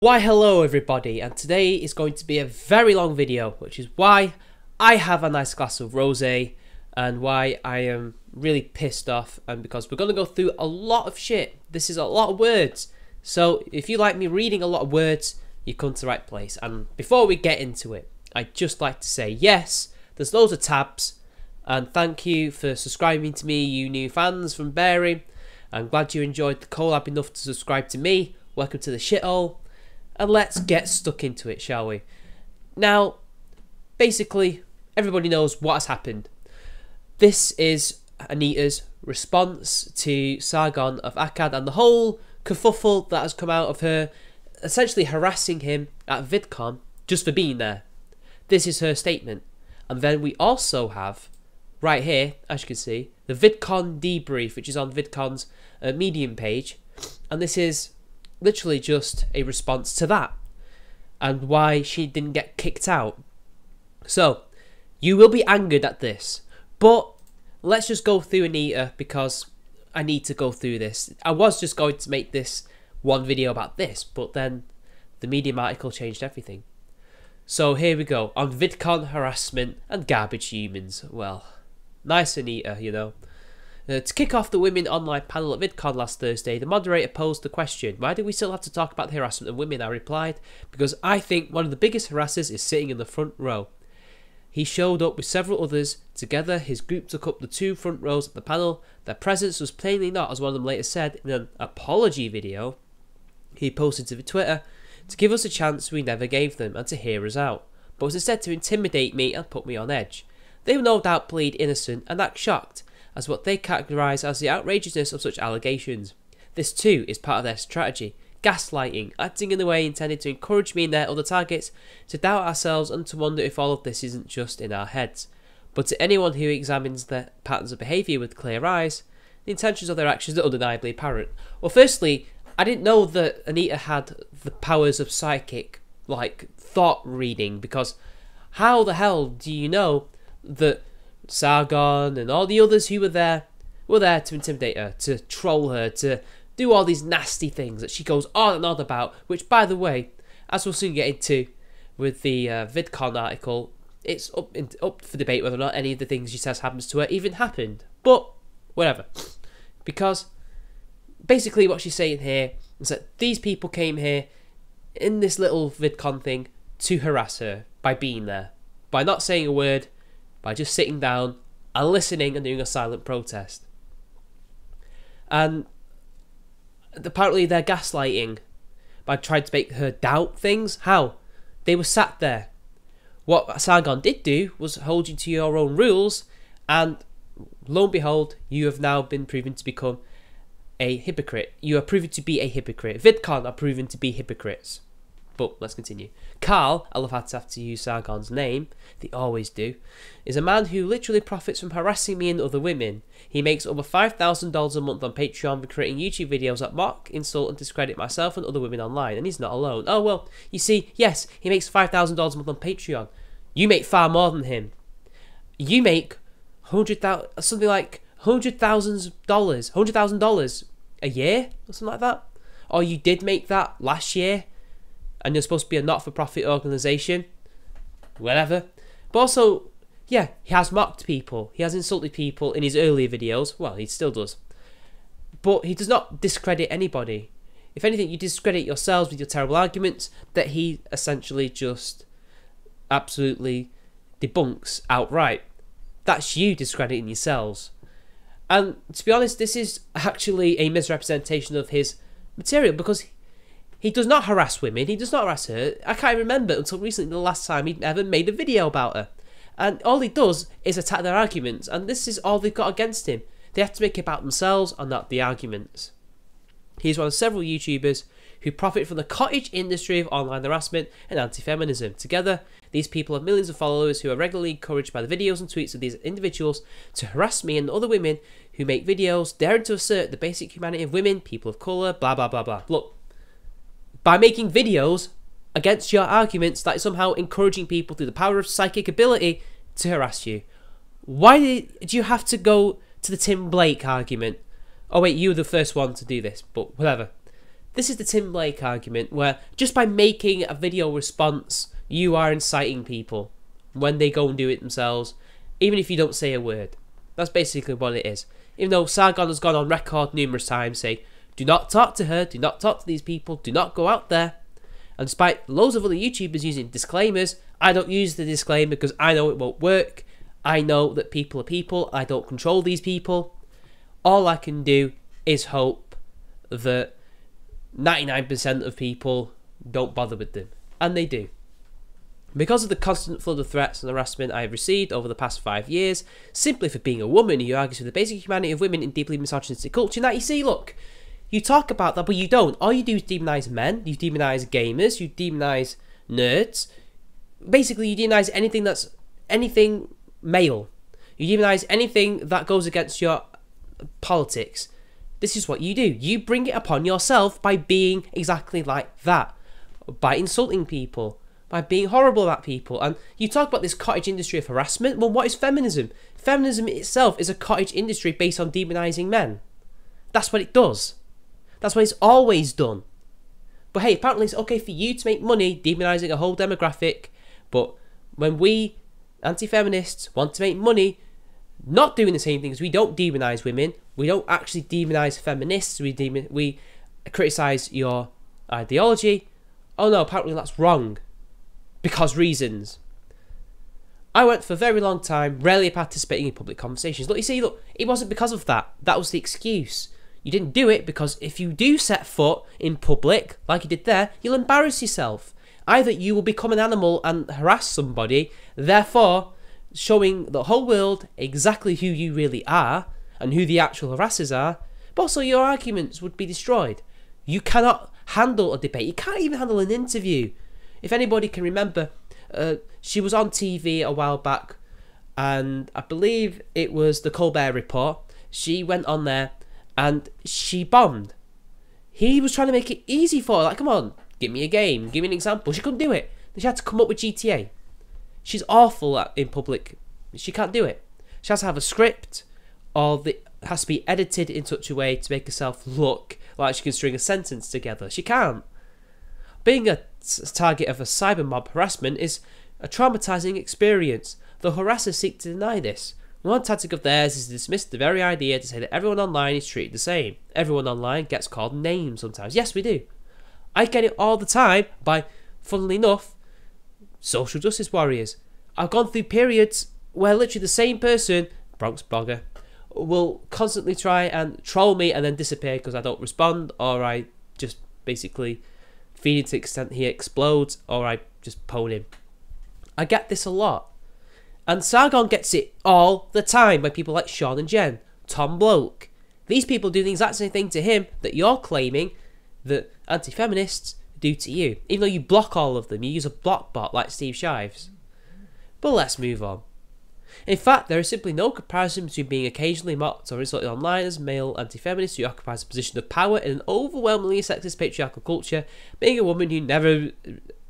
Why hello everybody, and today is going to be a very long video, which is why I have a nice glass of rosé and why I am really pissed off, and because we're going to go through a lot of shit. This is a lot of words, so if you like me reading a lot of words, you come to the right place. And before we get into it, I'd just like to say yes, there's loads of tabs, and thank you for subscribing to me, you new fans from Barry. I'm glad you enjoyed the collab enough to subscribe to me. Welcome to the shithole. And let's get stuck into it, shall we? Now, basically, everybody knows what has happened. This is Anita's response to Sargon of Akkad and the whole kerfuffle that has come out of her essentially harassing him at Vidcon just for being there. This is her statement. And then we also have, right here, as you can see, the Vidcon debrief, which is on Vidcon's Medium page. And this is literally just a response to that and why she didn't get kicked out. So you will be angered at this, but let's just go through Anita, because I need to go through this. I was just going to make this one video about this, but then the Medium article changed everything. So here we go, on Vidcon harassment and garbage humans. Well, nice Anita, you know. To kick off the women online panel at Vidcon last Thursday, the moderator posed the question, why do we still have to talk about the harassment of women? I replied, because I think one of the biggest harassers is sitting in the front row. He showed up with several others. Together, his group took up the two front rows of the panel. Their presence was plainly not, as one of them later said in an apology video he posted to Twitter, to give us a chance we never gave them and to hear us out, but was instead to intimidate me and put me on edge. They will no doubt plead innocent and act shocked, as what they categorise as the outrageousness of such allegations. This too is part of their strategy, gaslighting, acting in a way intended to encourage me and their other targets to doubt ourselves and to wonder if all of this isn't just in our heads. But to anyone who examines their patterns of behaviour with clear eyes, the intentions of their actions are undeniably apparent. Well, firstly, I didn't know that Anita had the powers of psychic, like thought reading, because how the hell do you know that Sargon and all the others who were there to intimidate her, to troll her, to do all these nasty things that she goes on and on about, which, by the way, as we'll soon get into with the Vidcon article, it's up for debate whether or not any of the things she says happens to her even happened. But whatever, because basically what she's saying here is that these people came here in this little Vidcon thing to harass her by being there, by not saying a word, by just sitting down and listening and doing a silent protest. And apparently they're gaslighting by trying to make her doubt things. How? They were sat there. What Sargon did do was hold you to your own rules, and lo and behold, you have now been proven to become a hypocrite. You are proven to be a hypocrite. Vidcon are proven to be hypocrites. But let's continue. Carl, I love how to have to use Sargon's name, they always do, is a man who literally profits from harassing me and other women. He makes over $5,000 a month on Patreon for creating YouTube videos that mock, insult and discredit myself and other women online, and he's not alone. Oh well, you see, yes, he makes $5,000 a month on Patreon. You make far more than him. You make something like $100,000 a year or something like that. Or you did make that last year, and you're supposed to be a not-for-profit organisation, whatever. But also, yeah, he has mocked people. He has insulted people in his earlier videos. Well, he still does. But he does not discredit anybody. If anything, you discredit yourselves with your terrible arguments that he essentially just absolutely debunks outright. That's you discrediting yourselves. And to be honest, this is actually a misrepresentation of his material, because he does not harass women, he does not harass her. I can't remember until recently the last time he'd ever made a video about her. And all he does is attack their arguments, and this is all they've got against him. They have to make it about themselves and not the arguments. He's one of several YouTubers who profit from the cottage industry of online harassment and anti-feminism. Together, these people have millions of followers who are regularly encouraged by the videos and tweets of these individuals to harass me and other women who make videos daring to assert the basic humanity of women, people of colour, blah blah blah blah. Look, by making videos against your arguments, that is somehow encouraging people through the power of psychic ability to harass you. Why do you have to go to the Tim Blake argument? Oh wait, you were the first one to do this, but whatever. This is the Tim Blake argument, where just by making a video response, you are inciting people when they go and do it themselves, even if you don't say a word. That's basically what it is. Even though Sargon has gone on record numerous times saying, do not talk to her, do not talk to these people, do not go out there. And despite loads of other YouTubers using disclaimers, I don't use the disclaimer because I know it won't work. I know that people are people, I don't control these people. All I can do is hope that 99% of people don't bother with them. And they do. Because of the constant flood of threats and harassment I have received over the past 5 years, simply for being a woman who argues for the basic humanity of women in deeply misogynistic culture. Now you see, look, you talk about that, but you don't. All you do is demonise men, you demonise gamers, you demonise nerds. Basically, you demonise anything male. You demonise anything that goes against your politics. This is what you do. You bring it upon yourself by being exactly like that. By insulting people. By being horrible about people. And you talk about this cottage industry of harassment. Well, what is feminism? Feminism itself is a cottage industry based on demonising men. That's what it does. That's what it's always done. But hey, apparently it's okay for you to make money demonising a whole demographic. But when we, anti-feminists, want to make money not doing the same things, we don't demonise women. We don't actually demonise feminists. We criticise your ideology. Oh no, apparently that's wrong. Because reasons. I went for a very long time rarely participating in public conversations. Look, you see, look, it wasn't because of that. That was the excuse. You didn't do it because if you do set foot in public, like you did there, you'll embarrass yourself. Either you will become an animal and harass somebody, therefore showing the whole world exactly who you really are and who the actual harassers are, but also your arguments would be destroyed. You cannot handle a debate. You can't even handle an interview. If anybody can remember, she was on TV a while back, and I believe it was the Colbert Report. She went on there and she bombed. He was trying to make it easy for her, like, come on, give me a game, give me an example. She couldn't do it. She had to come up with GTA. She's awful in public. She can't do it. She has to have a script, or it has to be edited in such a way to make herself look like she can string a sentence together. She can't. Being a target of a cyber mob harassment is a traumatising experience. The harassers seek to deny this. One tactic of theirs is to dismiss the very idea to say that everyone online is treated the same. Everyone online gets called names sometimes. Yes, we do. I get it all the time by, funnily enough, social justice warriors. I've gone through periods where literally the same person, Bronx blogger, will constantly try and troll me and then disappear because I don't respond, or I just basically feed him to the extent he explodes, or I just pwn him. I get this a lot. And Sargon gets it all the time by people like Sean and Jen, Tom Bloke. These people do the exact same thing to him that you're claiming that anti-feminists do to you. Even though you block all of them, you use a block bot like Steve Shives. But let's move on. In fact, there is simply no comparison between being occasionally mocked or insulted online as male anti-feminist who occupies a position of power in an overwhelmingly sexist patriarchal culture, being a woman who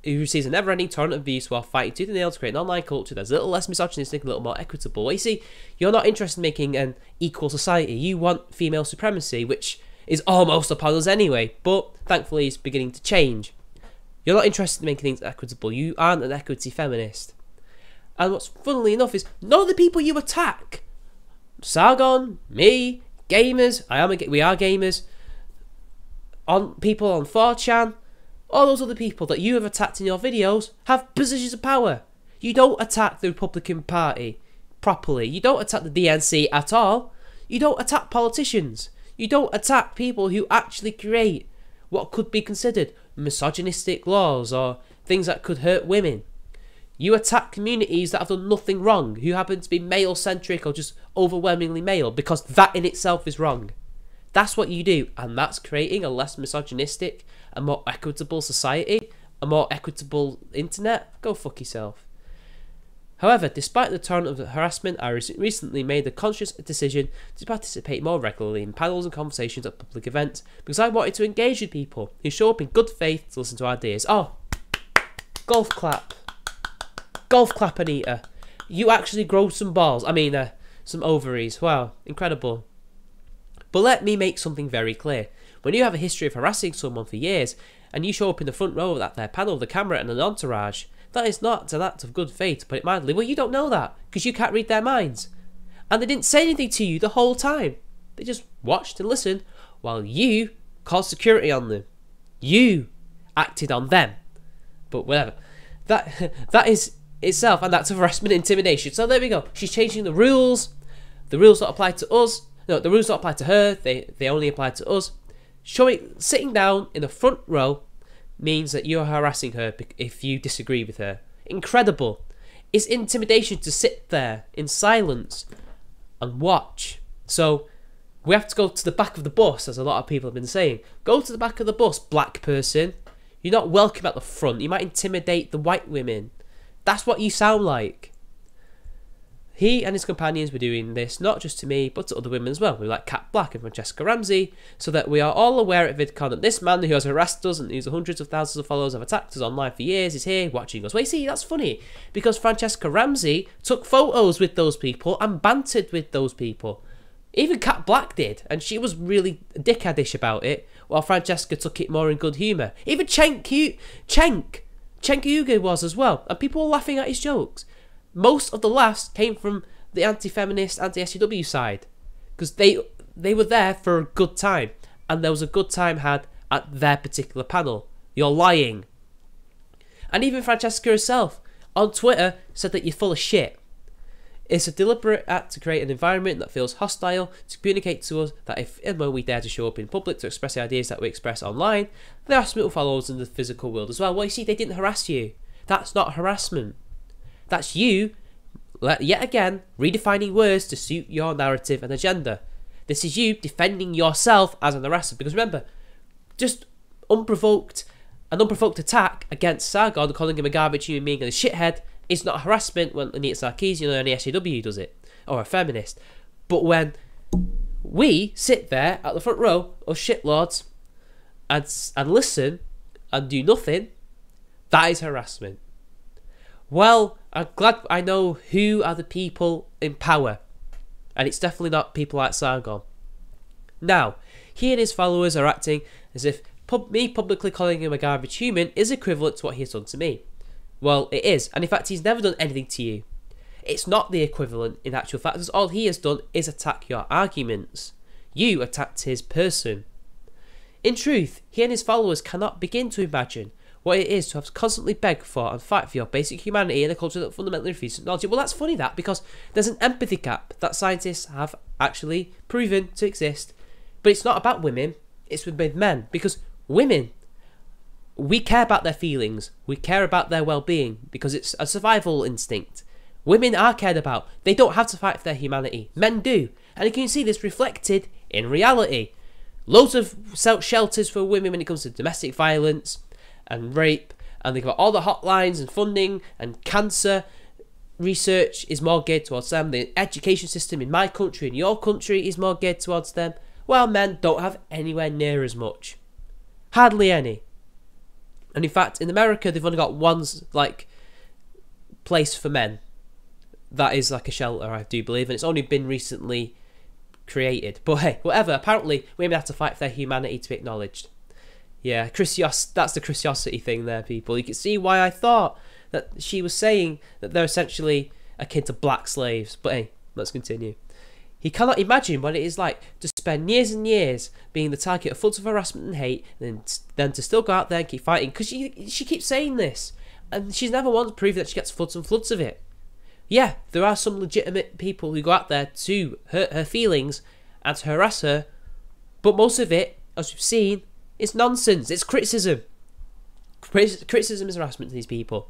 receives a never-ending torrent of abuse while fighting tooth and nail to create an online culture that's a little less misogynistic, a little more equitable. Well, you see, you're not interested in making an equal society. You want female supremacy, which is almost upon us anyway, but thankfully it's beginning to change. You're not interested in making things equitable. You aren't an equity feminist. And what's funnily enough is none of the people you attack, Sargon, me, gamers, we are gamers, on people on 4chan, all those other people that you have attacked in your videos have positions of power. You don't attack the Republican Party properly. You don't attack the DNC at all. You don't attack politicians. You don't attack people who actually create what could be considered misogynistic laws or things that could hurt women. You attack communities that have done nothing wrong, who happen to be male-centric or just overwhelmingly male, because that in itself is wrong. That's what you do, and that's creating a less misogynistic, a more equitable society, a more equitable internet. Go fuck yourself. However, despite the torrent of harassment, I recently made the conscious decision to participate more regularly in panels and conversations at public events, because I wanted to engage with people who show up in good faith to listen to our ideas. Oh, golf clap. Golf clap, Anita. You actually grow some balls. I mean, some ovaries. Wow, incredible. But let me make something very clear. When you have a history of harassing someone for years, and you show up in the front row of that their panel with a camera and an entourage, that is not an act of good faith, to put it mildly. Well, you don't know that, because you can't read their minds. And they didn't say anything to you the whole time. They just watched and listened while you called security on them. You acted on them. But whatever. That is itself an act of harassment and intimidation. So there we go. She's changing the rules. The rules don't apply to us. No, the rules don't apply to her. They only apply to us. Sitting down in the front row means that you're harassing her if you disagree with her. Incredible. It's intimidation to sit there in silence and watch. So we have to go to the back of the bus, as a lot of people have been saying. Go to the back of the bus, black person. You're not welcome at the front. You might intimidate the white women. That's what you sound like. He and his companions were doing this not just to me, but to other women as well. We like Cat Black and Francesca Ramsey, so that we are all aware at Vidcon that this man who has harassed us and who's hundreds of thousands of followers have attacked us online for years is here watching us. Well, you see, that's funny, because Francesca Ramsey took photos with those people and bantered with those people. Even Cat Black did, and she was really dickheadish about it, while Francesca took it more in good humour. Even Cenk Uygur was as well, and people were laughing at his jokes. Most of the laughs came from the anti-feminist, anti-SJW side, because they were there for a good time, and there was a good time had at their particular panel. You're lying. And even Francesca herself, on Twitter, said that you're full of shit. It's a deliberate act to create an environment that feels hostile, to communicate to us that if and when we dare to show up in public to express the ideas that we express online, the harassment will follow us in the physical world as well. Well, you see, they didn't harass you. That's not harassment. That's you, yet again, redefining words to suit your narrative and agenda. This is you defending yourself as an harasser. Because remember, just an unprovoked attack against Sargon, calling him a garbage human being and a shithead, is not harassment when Anita Sarkeesian or any SJW does it, or a feminist. But when we sit there at the front row of shitlords and listen and do nothing, that is harassment. Well, I'm glad I know who are the people in power, and it's definitely not people like Sargon. Now, he and his followers are acting as if me publicly calling him a garbage human is equivalent to what he has done to me. Well, it is, and in fact he's never done anything to you. It's not the equivalent in actual fact, because all he has done is attack your arguments. You attacked his person. In truth, he and his followers cannot begin to imagine what it is to have to constantly beg for and fight for your basic humanity in a culture that fundamentally refuses technology. Well, that's funny that, because there's an empathy gap that scientists have actually proven to exist. But it's not about women, it's with men. Because women, we care about their feelings, we care about their well-being, because it's a survival instinct. Women are cared about. They don't have to fight for their humanity. Men do. And you can see this reflected in reality. Loads of shelters for women when it comes to domestic violence and rape, and they've got all the hotlines and funding, and cancer research is more geared towards them. The education system in my country and your country is more geared towards them, while men don't have anywhere near as much. Hardly any. And in fact, in America, they've only got one place for men. That is like a shelter, I do believe, and it's only been recently created. But hey, whatever, apparently women have to fight for their humanity to be acknowledged. Yeah, that's the Christiosity thing there, people. You can see why I thought that she was saying that they're essentially akin to black slaves. But hey, let's continue. He cannot imagine what it is like to spend years and years being the target of floods of harassment and hate, and then to still go out there and keep fighting. Because she keeps saying this, and she's never once proved that she gets floods and floods of it. Yeah, there are some legitimate people who go out there to hurt her feelings and to harass her, but most of it, as we've seen, is nonsense. It's criticism. Criticism is harassment to these people.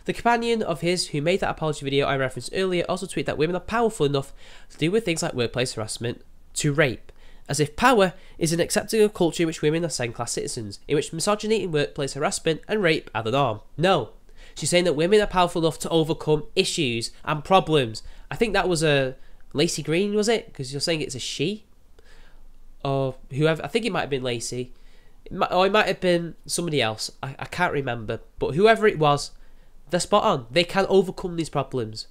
The companion of his who made that apology video I referenced earlier also tweeted that women are powerful enough to deal with things like workplace harassment to rape, as if power is an accepting of culture in which women are second-class citizens, in which misogyny in workplace harassment and rape are the norm. No. She's saying that women are powerful enough to overcome issues and problems. I think that was a Lacey Green, was it? Because you're saying it's a she? Or whoever. I think it might have been Lacey. It might have been somebody else. I can't remember. But whoever it was, they're spot on. They can overcome these problems.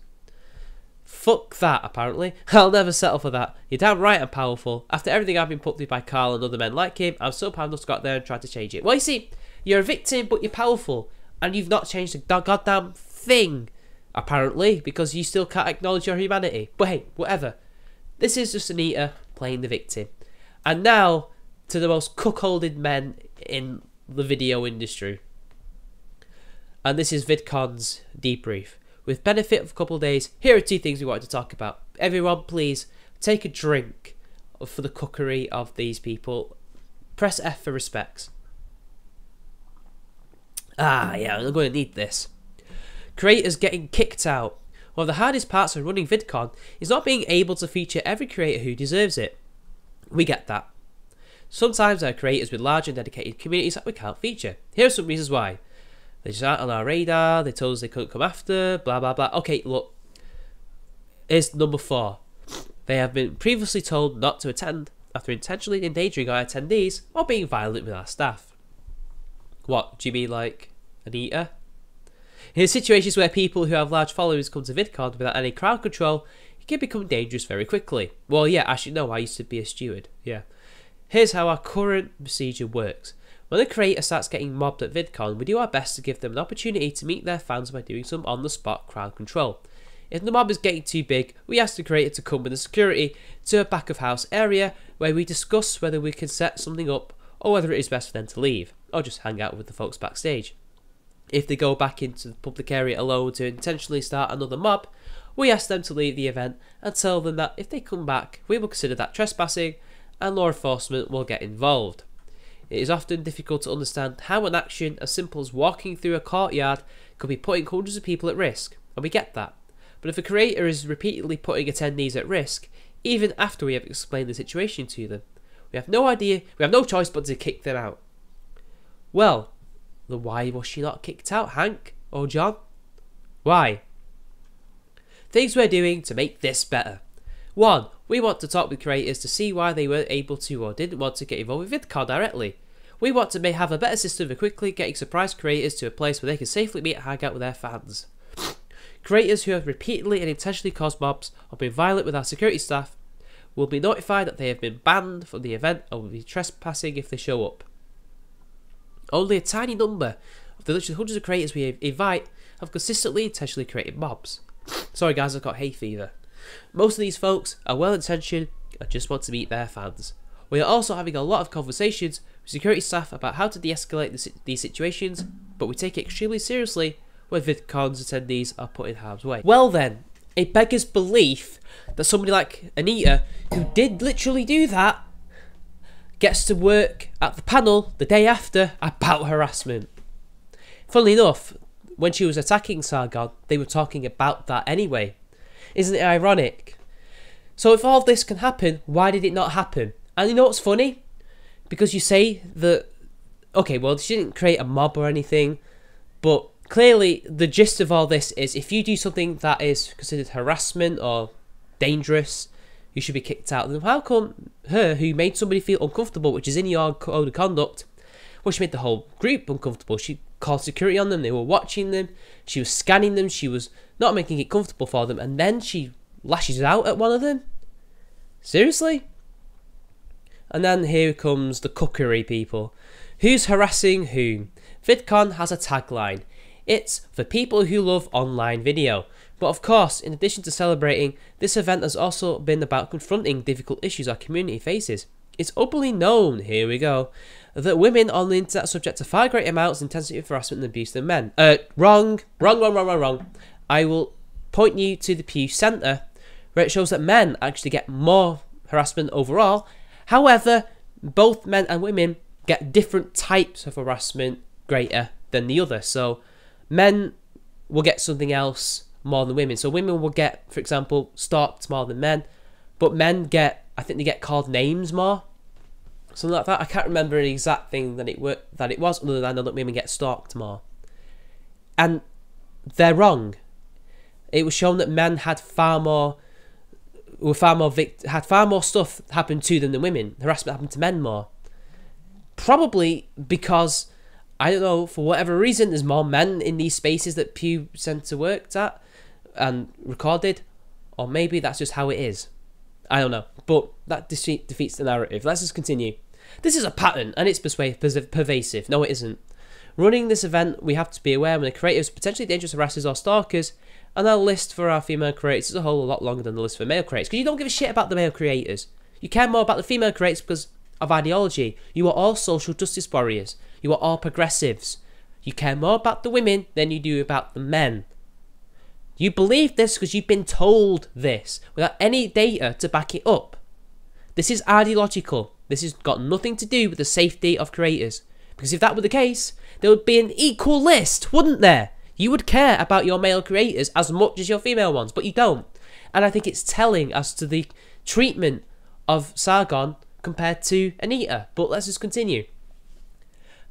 Fuck that, apparently. I'll never settle for that. You're damn right I'm powerful. After everything I've been put through by Carl and other men like him, I'm so proud to go out there and try to change it. Well, you see, you're a victim, but you're powerful. And you've not changed a goddamn thing, apparently, because you still can't acknowledge your humanity. But hey, whatever. This is just Anita playing the victim. And now, to the most cuckolded men in the video industry. And this is Vidcon's debrief. With benefit of a couple of days, here are 2 things we wanted to talk about. Everyone, please take a drink for the cookery of these people. Press F for respects. Ah, yeah, I'm going to need this. Creators getting kicked out. One of the hardest parts of running Vidcon is not being able to feature every creator who deserves it. We get that. Sometimes there are creators with large and dedicated communities that we can't feature. Here are some reasons why. They just aren't on our radar, they told us they couldn't come after, blah blah blah. Okay, look. Here's number 4. They have been previously told not to attend after intentionally endangering our attendees or being violent with our staff. What, do you mean like Anita? In situations where people who have large followings come to VidCon without any crowd control, it can become dangerous very quickly. Well, yeah, actually no, I used to be a steward, yeah. Here's how our current procedure works. When a creator starts getting mobbed at VidCon, we do our best to give them an opportunity to meet their fans by doing some on-the-spot crowd control. If the mob is getting too big, we ask the creator to come with the security to a back-of-house area where we discuss whether we can set something up or whether it is best for them to leave, or just hang out with the folks backstage. If they go back into the public area alone to intentionally start another mob, we ask them to leave the event and tell them that if they come back, we will consider that trespassing and law enforcement will get involved. It is often difficult to understand how an action as simple as walking through a courtyard could be putting hundreds of people at risk, and we get that. But if a creator is repeatedly putting attendees at risk, even after we have explained the situation to them, we have no choice but to kick them out. Well, then why was she not kicked out, Hank or John? Why? Things we're doing to make this better. 1. We want to talk with creators to see why they weren't able to or didn't want to get involved with VidCon directly. We want to have a better system for quickly getting surprise creators to a place where they can safely meet and hang out with their fans. Creators who have repeatedly and intentionally caused mobs or been violent with our security staff will be notified that they have been banned from the event and will be trespassing if they show up. Only a tiny number of the literally hundreds of creators we invite have consistently intentionally created mobs. Sorry guys, I've got hay fever. Most of these folks are well intentioned and just want to meet their fans. We are also having a lot of conversations with security staff about how to de-escalate these situations, but we take it extremely seriously when VidCon's attendees are put in harm's way. Well then, it beggars belief that somebody like Anita, who did literally do that, gets to work at the panel the day after about harassment. Funnily enough, when she was attacking Sargon, they were talking about that anyway. Isn't it ironic? So if all this can happen, why did it not happen? And you know what's funny? Because you say that, okay, well, she didn't create a mob or anything, but clearly the gist of all this is if you do something that is considered harassment or dangerous, you should be kicked out. Then how come her, who made somebody feel uncomfortable, which is in your code of conduct, well, she made the whole group uncomfortable. She called security on them, they were watching them, she was scanning them, she was not making it comfortable for them, and then she lashes out at one of them? Seriously? And then here comes the Cuckery people. Who's harassing whom? VidCon has a tagline. It's for people who love online video. But of course, in addition to celebrating, this event has also been about confronting difficult issues our community faces. It's openly known, here we go, that women on the internet are subject to far greater amounts of intensity of harassment and abuse than men. Wrong. I will point you to the Pew Centre, where it shows that men actually get more harassment overall. However, both men and women get different types of harassment greater than the other. So men will get something else more than women. So women will get, for example, stalked more than men, but men get, I think they get called names more. Something like that. I can't remember the exact thing that it was, other than I know that women get stalked more. And they're wrong. It was shown that men had far more stuff happen to them than women. Harassment happened to men more. Probably because, I don't know, for whatever reason, there's more men in these spaces that Pew Centre worked at and recorded, Or maybe that's just how it is. I don't know. But that defeats the narrative. Let's just continue. This is a pattern, and it's pervasive. No, it isn't. Running this event, we have to be aware when the creators potentially dangerous harassers or stalkers, and our list for our female creators is a whole lot longer than the list for male creators, because you don't give a shit about the male creators. You care more about the female creators because of ideology. You are all social justice warriors. You are all progressives. You care more about the women than you do about the men. You believe this because you've been told this without any data to back it up. This is ideological. This has got nothing to do with the safety of creators. Because if that were the case, there would be an equal list, wouldn't there? You would care about your male creators as much as your female ones, but you don't. And I think it's telling as to the treatment of Sargon compared to Anita. But let's just continue.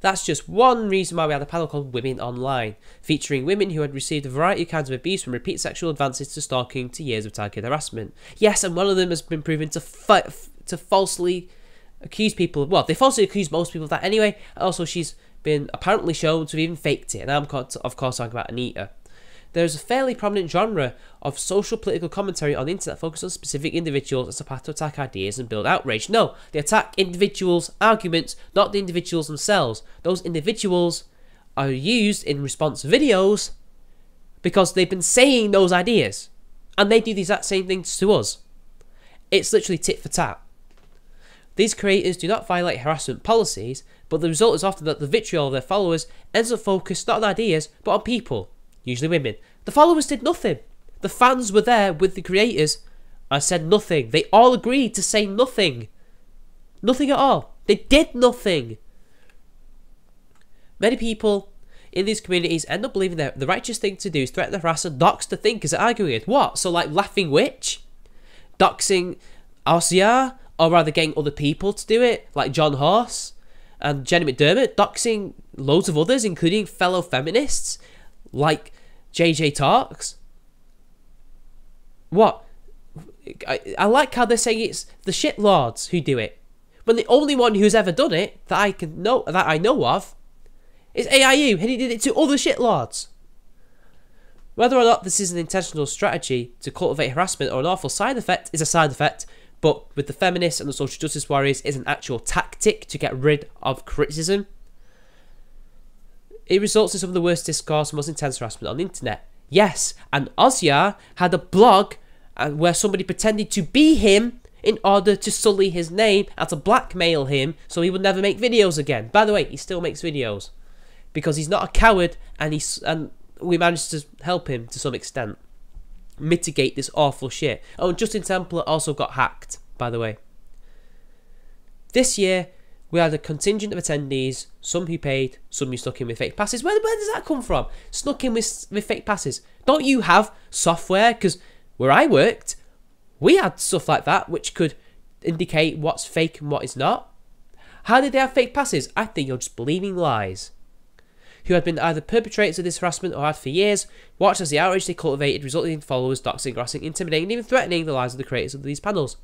That's just one reason why we had a panel called Women Online, featuring women who had received a variety of kinds of abuse, from repeat sexual advances to stalking to years of targeted harassment. Yes, and one of them has been proven to falsely accuse people. Well, they falsely accuse most people of that anyway. Also, she's been apparently shown to have even faked it. And I'm, of course, talking about Anita. There's a fairly prominent genre of social political commentary on the internet focused on specific individuals as a path to attack ideas and build outrage. No, they attack individuals' arguments, not the individuals themselves. Those individuals are used in response videos because they've been saying those ideas. And they do the exact same things to us. It's literally tit for tat. These creators do not violate harassment policies, but the result is often that the vitriol of their followers ends up focused not on ideas, but on people. Usually women. The followers did nothing. The fans were there with the creators and said nothing. They all agreed to say nothing. Nothing at all. They did nothing. Many people in these communities end up believing that the righteous thing to do is threaten the harasser, dox the thinkers they're arguing with. What? So like Laughing Witch? Doxing RCR? Or rather getting other people to do it? Like John Horse and Jenny McDermott? Doxing loads of others, including fellow feminists? Like JJ Talks? What? I like how they're saying it's the shitlords who do it, when the only one who's ever done it that I know of is AIU, and he did it to other shitlords. Whether or not this is an intentional strategy to cultivate harassment or an awful side effect is a side effect, but with the feminists and the social justice warriors is an actual tactic to get rid of criticism. It results in some of the worst discourse and most intense harassment on the internet. Yes, and Ozya had a blog where somebody pretended to be him in order to sully his name and to blackmail him so he would never make videos again. By the way, he still makes videos because he's not a coward, and we managed to help him to some extent mitigate this awful shit. Oh, and Justin Temple also got hacked, by the way. This year, we had a contingent of attendees, some who paid, some who snuck in with fake passes. Where does that come from? Snuck in with fake passes. Don't you have software? Because where I worked, we had stuff like that which could indicate what's fake and what is not. How did they have fake passes? I think you're just believing lies. Who had been either perpetrators of this harassment or had for years watched as the outrage they cultivated resulted in followers doxing, harassing, intimidating, and even threatening the lives of the creators of these panels.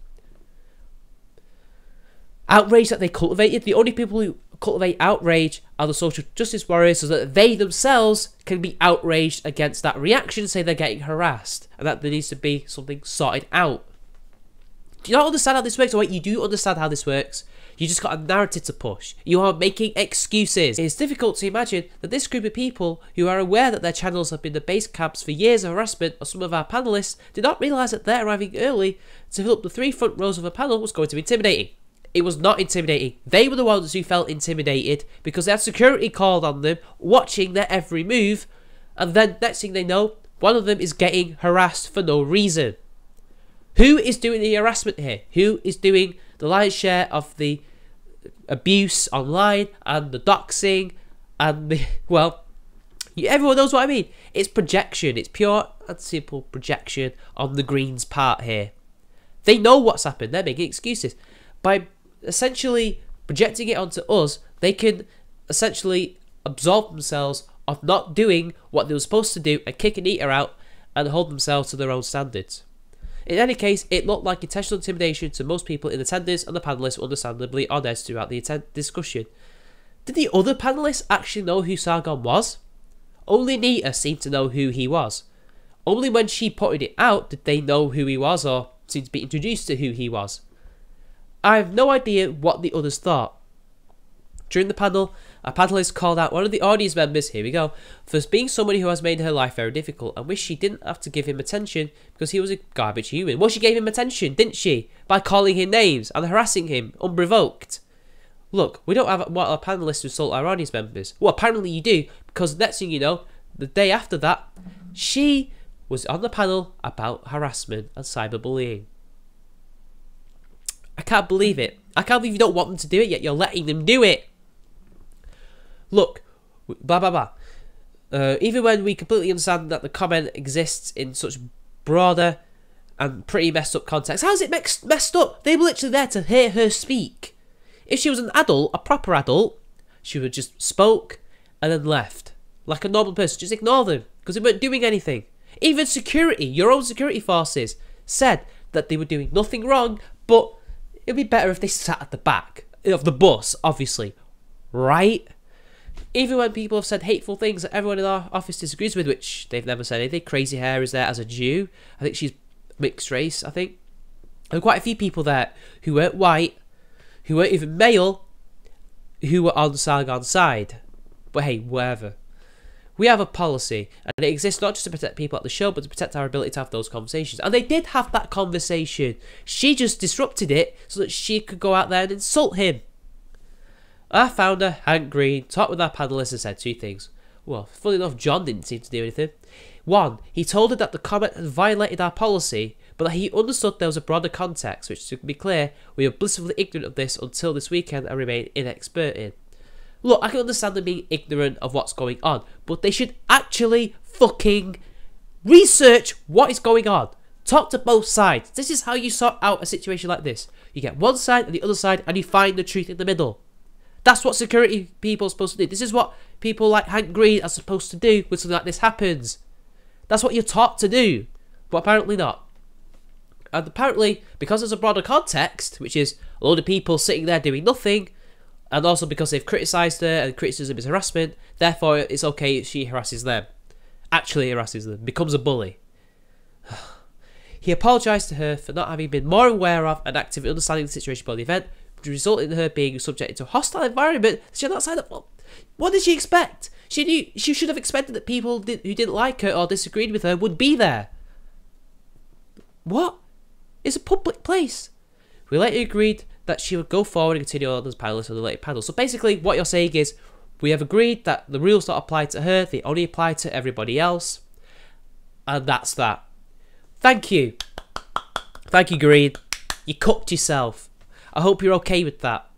Outrage that they cultivated. The only people who cultivate outrage are the social justice warriors, so that they themselves can be outraged against that reaction, say they're getting harassed, and that there needs to be something sorted out. Do you not understand how this works? Or wait, you do understand how this works. You just got a narrative to push. You are making excuses. It's difficult to imagine that this group of people who are aware that their channels have been the base camps for years of harassment of some of our panellists did not realise that their arriving early to fill up the 3 front rows of a panel was going to be intimidating. It was not intimidating. They were the ones who felt intimidated because they had security called on them, watching their every move, and then next thing they know, one of them is getting harassed for no reason. Who is doing the harassment here? Who is doing the lion's share of the abuse online and the doxing and the, well, everyone knows what I mean. It's projection. It's pure and simple projection on the Greens' part here. They know what's happened. They're making excuses. By essentially projecting it onto us, they can essentially absolve themselves of not doing what they were supposed to do and kick Anita out and hold themselves to their own standards. In any case, it looked like intentional intimidation to most people in attendance, and the panellists were understandably honest throughout the discussion. Did the other panellists actually know who Sargon was? Only Anita seemed to know who he was. Only when she pointed it out did they know who he was or seem to be introduced to who he was. I have no idea what the others thought. During the panel, a panelist called out one of the audience members, here we go, for being somebody who has made her life very difficult and wished she didn't have to give him attention because he was a garbage human. Well, she gave him attention, didn't she? By calling him names and harassing him unprovoked. Look, we don't want our panelists to insult our audience members. Well, apparently you do, because next thing you know, the day after that, she was on the panel about harassment and cyberbullying. I can't believe it. I can't believe you don't want them to do it, yet you're letting them do it. Look, blah, blah, blah. Even when we completely understand that the comment exists in such broader and pretty messed up context. How's it messed up? They were literally there to hear her speak. If she was an adult, a proper adult, she would just spoke and then left. Like a normal person, just ignore them because they weren't doing anything. Even security, your own security forces, said that they were doing nothing wrong, but it'd be better if they sat at the back of the bus, obviously, right? Even when people have said hateful things that everyone in our office disagrees with, which they've never said anything. Crazy Hair is there as a Jew. I think she's mixed race, I think. There were quite a few people there who weren't white, who weren't even male, who were on Sargon's side. But hey, whatever. We have a policy, and it exists not just to protect people at the show, but to protect our ability to have those conversations. And they did have that conversation. She just disrupted it so that she could go out there and insult him. Our founder, Hank Green, talked with our panellists and said two things. Well, funny enough, John didn't seem to do anything. One, he told her that the comment had violated our policy, but that he understood there was a broader context, which, to be clear, we are blissfully ignorant of this until this weekend and remain inexpert in. Look, I can understand them being ignorant of what's going on, but they should actually fucking research what is going on. Talk to both sides. This is how you sort out a situation like this. You get one side and the other side, and you find the truth in the middle. That's what security people are supposed to do. This is what people like Hank Green are supposed to do when something like this happens. That's what you're taught to do, but apparently not. And apparently, because there's a broader context, which is a load of people sitting there doing nothing, and also because they've criticised her and criticism is harassment, therefore it's okay if she harasses them. Actually harasses them. Becomes a bully. He apologised to her for not having been more aware of and active in understanding the situation before the event, which resulted in her being subjected to a hostile environment that she had not signed up for. What did she expect? She should have expected that people who didn't like her or disagreed with her would be there. What? It's a public place. We later agreed that she would go forward and continue on as panelist on the later panel. So basically what you're saying is, we have agreed that the rules don't apply to her, they only apply to everybody else. And that's that. Thank you. Thank you, Green. You cooked yourself. I hope you're okay with that.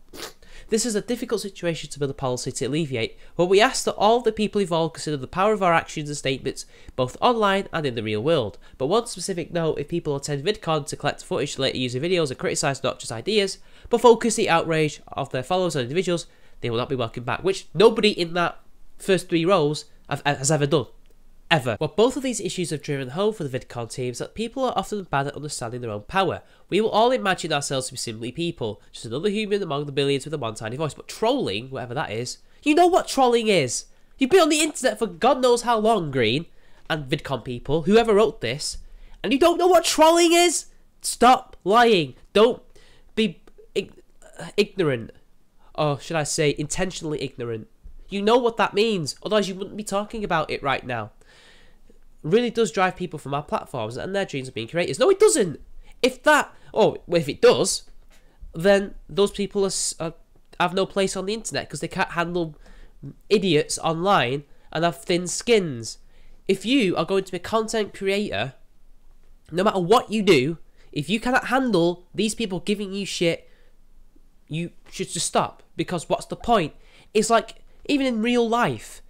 This is a difficult situation to build a policy to alleviate, but we ask that all the people involved consider the power of our actions and statements, both online and in the real world. But one specific note, if people attend Vidcon to collect footage to later use in videos and criticise not just ideas, but focus the outrage of their followers and individuals, they will not be welcomed back, which nobody in that first 3 rows has ever done. Ever. What both of these issues have driven home for the Vidcon team is that people are often bad at understanding their own power. We will all imagine ourselves to be simply people, just another human among the billions with a one tiny voice. But trolling, whatever that is, you know what trolling is. You've been on the internet for God knows how long, Green, and Vidcon people, whoever wrote this, and you don't know what trolling is? Stop lying. Don't be ignorant. Or should I say intentionally ignorant. You know what that means, otherwise you wouldn't be talking about it right now. Really does drive people from our platforms and their dreams of being creators. No, it doesn't. If it does, then those people have no place on the internet because they can't handle idiots online and have thin skins. If you are going to be a content creator, no matter what you do, if you cannot handle these people giving you shit, you should just stop, because what's the point? It's like, even in real life,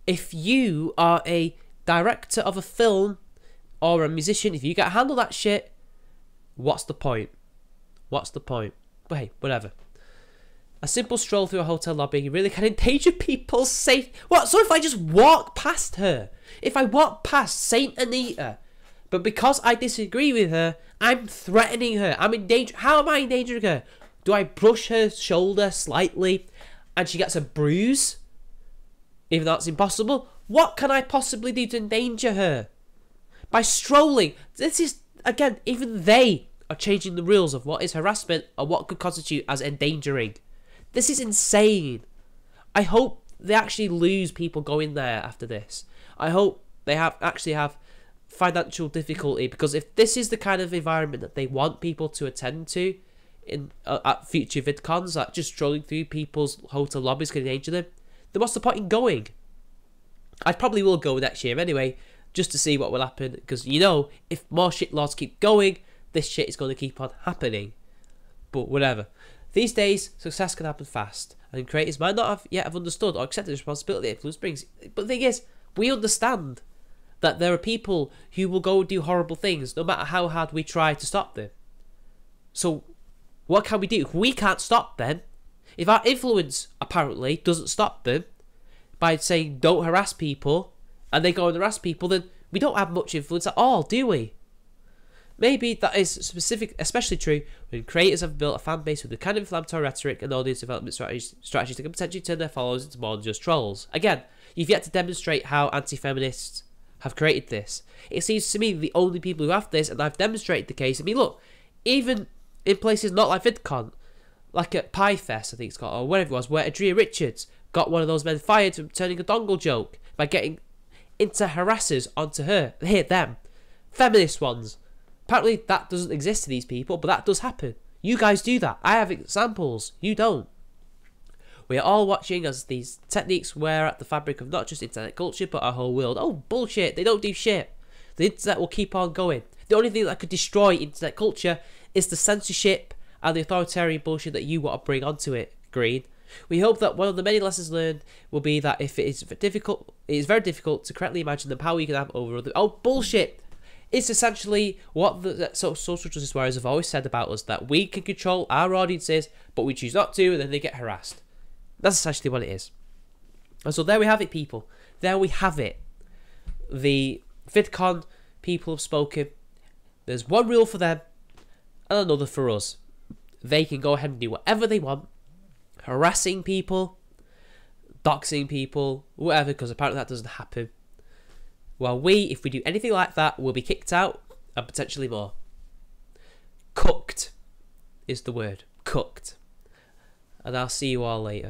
if you are a director of a film or a musician, if you can't handle that shit, what's the point? What's the point? But hey, whatever. A simple stroll through a hotel lobby really can endanger people's safety. What? So if I just walk past her, if I walk past Saint Anita, but because I disagree with her, I'm threatening her, I'm in danger. How am I endangering her? Do I brush her shoulder slightly and she gets a bruise? Even though that's impossible, what can I possibly do to endanger her? by strolling. This is, again, even they are changing the rules of what is harassment and what could constitute as endangering. This is insane. I hope they actually lose people going there after this. I hope they actually have financial difficulty, because if this is the kind of environment that they want people to attend to in at future VidCons, like just strolling through people's hotel lobbies can endanger them, then what's the point in going? I probably will go next year anyway, just to see what will happen, because you know, if more shit laws keep going, this shit is going to keep on happening. But whatever. These days, success can happen fast, and creators might not have understood or accepted the responsibility influence brings. But the thing is, we understand that there are people who will go and do horrible things no matter how hard we try to stop them. So what can we do? If we can't stop them, if our influence apparently doesn't stop them by saying don't harass people, and they go and harass people, then we don't have much influence at all, do we? Maybe that is especially true when creators have built a fan base with the kind of inflammatory rhetoric and audience development strategies that can potentially turn their followers into more than just trolls. Again, you've yet to demonstrate how anti-feminists have created this. It seems to me the only people who have this, and I've demonstrated the case. I mean, look, even in places not like Vidcon, like at Pie Fest, I think it's called, or whatever it was, where Adria Richards got one of those men fired for turning a dongle joke by getting into harassers onto her. Here, them. Feminist ones. Apparently that doesn't exist to these people, but that does happen. You guys do that. I have examples. You don't. We are all watching as these techniques wear at the fabric of not just internet culture, but our whole world. Oh, bullshit. They don't do shit. The internet will keep on going. The only thing that could destroy internet culture is the censorship and the authoritarian bullshit that you want to bring onto it, Green. We hope that one of the many lessons learned will be that if it is very difficult to correctly imagine the power you can have over other. Oh, bullshit. It's essentially what the social justice warriors have always said about us, that we can control our audiences, but we choose not to, and then they get harassed. That's essentially what it is. And so there we have it, people. There we have it. The VidCon people have spoken. There's one rule for them and another for us. They can go ahead and do whatever they want. Harassing people, doxing people, whatever, because apparently that doesn't happen. While we, if we do anything like that, will be kicked out and potentially more. Cooked is the word. Cooked. And I'll see you all later.